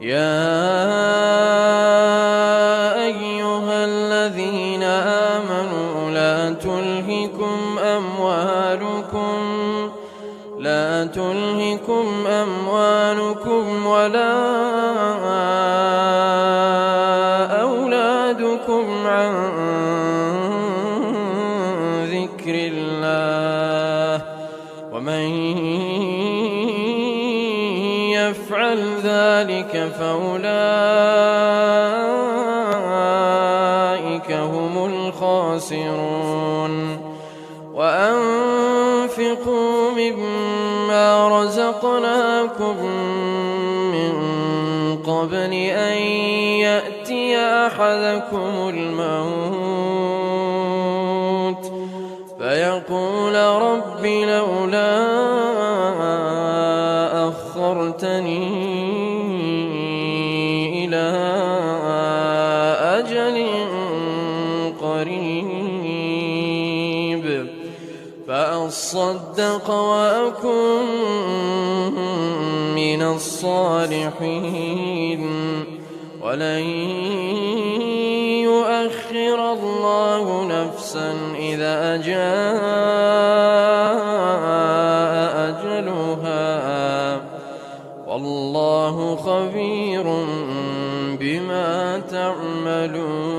يا أيها الذين آمنوا لا تلهكم أموالكم ولا أولادكم عن ذكر الله ومن يفعل ذلك فأولئك هم الخاسرون وأنفقوا مما رزقناكم من قبل أن يأتي أحدكم الموت فيقول رب لولا أخرتني إلى أجل قريب فأصدق وأكن من الصالحين ولن يؤخر الله نفسا إذا جاء أجلها والله خبير بما تعملون.